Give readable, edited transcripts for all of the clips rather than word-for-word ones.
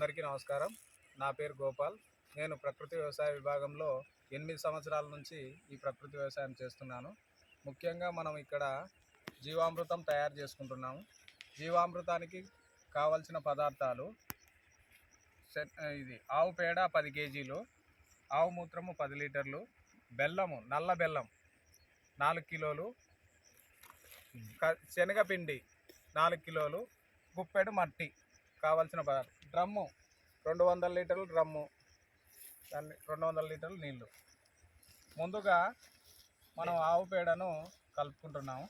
అందరికీ నమస్కారం. నా పేరు గోపాల్. నేను ప్రకృతి వ్యవసాయ విభాగంలో 8 సంవత్సరాల నుంచి ఈ ప్రకృతి వ్యవసాయం చేస్తున్నాను. ముఖ్యంగా మనం ఇక్కడ జీవామృతం తయారు చేసుకుంటున్నాము. జీవామృతానికి కావలసిన పదార్థాలు ఇది ఆవు పేడ 10 కేజీలు, ఆవు మూత్రము 10 లీటర్లు, బెల్లము నల్ల బెల్లం 4 కిలోలు, శనగపిండి 4 కిలోలు, గుప్పెడు మట్టి కావాల్సిన పదార్థం, డ్రమ్ము 200 లీటర్లు డ్రమ్ము, 200 లీటర్లు నీళ్ళు. ముందుగా మనం ఆవు పేడను కలుపుకుంటున్నాము.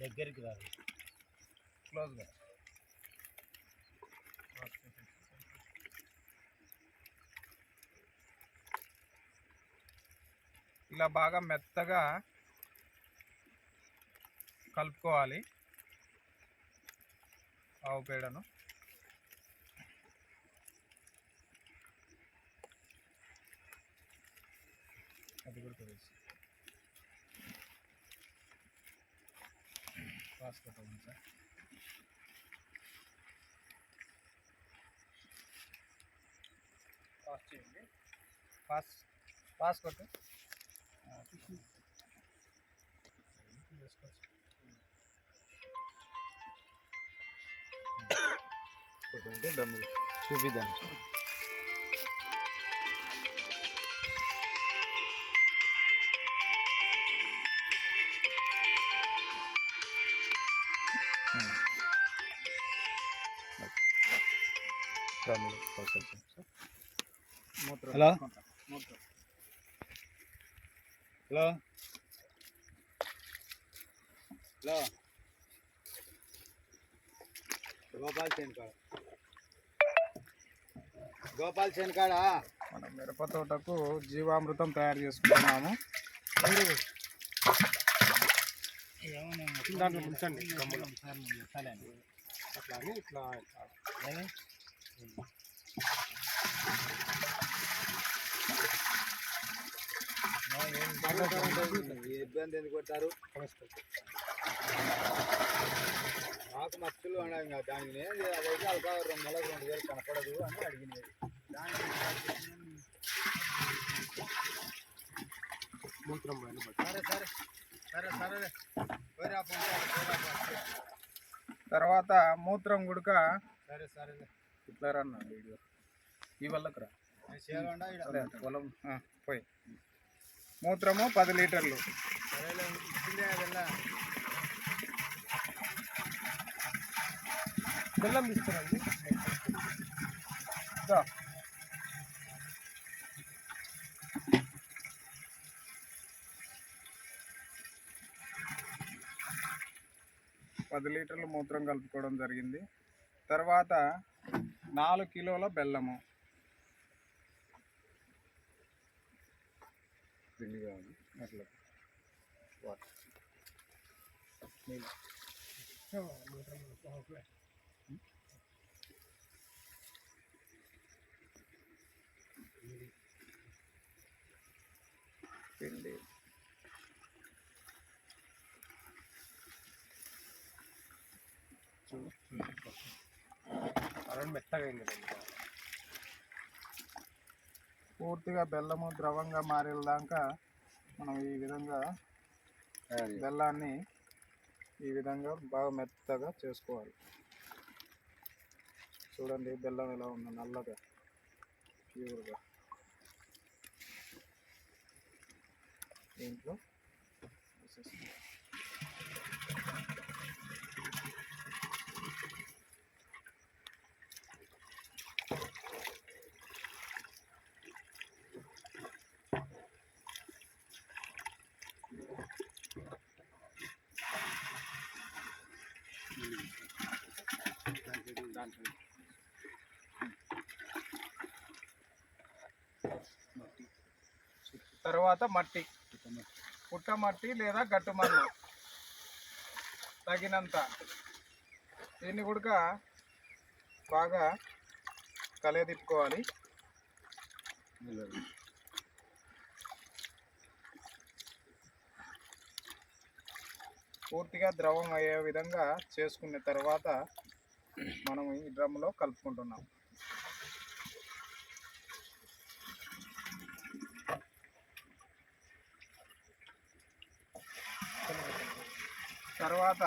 దగ్గరికి రాదు, క్లోజ్గా. ఇలా బాగా మెత్తగా కలుపుకోవాలి ఆవు పేడను. అది కూడా తెలిసి పాస్ కొట్టండి సార్. పాస్ చేయండి. పాస్ కొట్టు. డమ్ములు చూపిద్దాం. హలో హలో హలో గోపాల్ చేనుకాడ మనం మిరప తోటకు జీవామృతం తయారు చేసుకుంటున్నాము. దాంట్లో ఉంచండి అట్లా అని ఇట్లా ఇబ్బంది ఎందుకు కొట్టారు? నాకు మచ్చలు ఉన్నాయి కదా, దానికి అదైతే అల్పా 2 నెలలకు 2000 కనపడదు అని అడిగినది. మూత్రం సరే సరే సరే సరే తర్వాత మూత్రం గుడక సరే సరే ఇట్లా రన్నా వీడియో ఈ వల్లకు రా పొలం పోయి. మూత్రము 10 లీటర్లు. సరేలే ఇచ్చిందే అదెల్లా బెల్లం తీసుకురండి. 10 లీటర్లు మూత్రం కలుపుకోవడం జరిగింది. తర్వాత 4 కిలోల బెల్లము. పిండి కావాలి అట్లా పిండి మెత్తగా అయింది. పూర్తిగా బెల్లము ద్రవంగా మారేదాకా మనం ఈ విధంగా బెల్లాన్ని ఈ విధంగా బాగా మెత్తగా చేసుకోవాలి. చూడండి బెల్లం ఎలా ఉందో, నల్లగా ప్యూర్గా. దీంట్లో తర్వాత మట్టి, పుట్టమట్టి లేదా గట్టు మన్ను తగినంత. దీన్ని కూడా బాగా తిప్పుకోవాలి. పూర్తిగా ద్రవం అయ్యే విధంగా చేసుకున్న తర్వాత మనం ఈ డ్రమ్లో కలుపుకుంటున్నాం. తర్వాత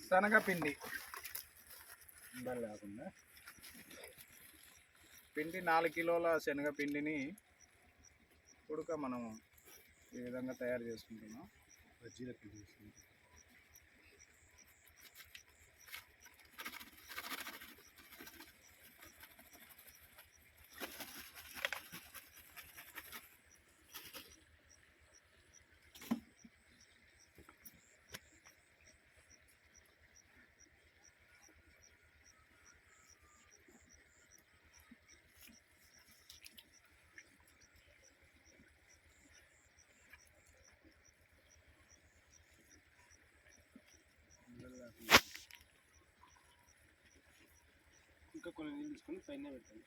శనగపిండి లేకుండా పిండి 4 కిలోల శనగపిండిని మనం ఈ విధంగా తయారు చేసుకుంటున్నాం. బజ్జీల పిండి వేసుకుంటాం. ఇంకా కొన్ని నీళ్ళు తీసుకొని పైన పెట్టాలి.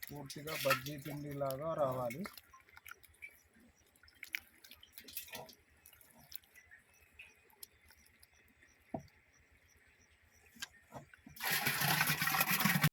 పూర్తిగా బజ్జీ పిండి లాగా రావాలి.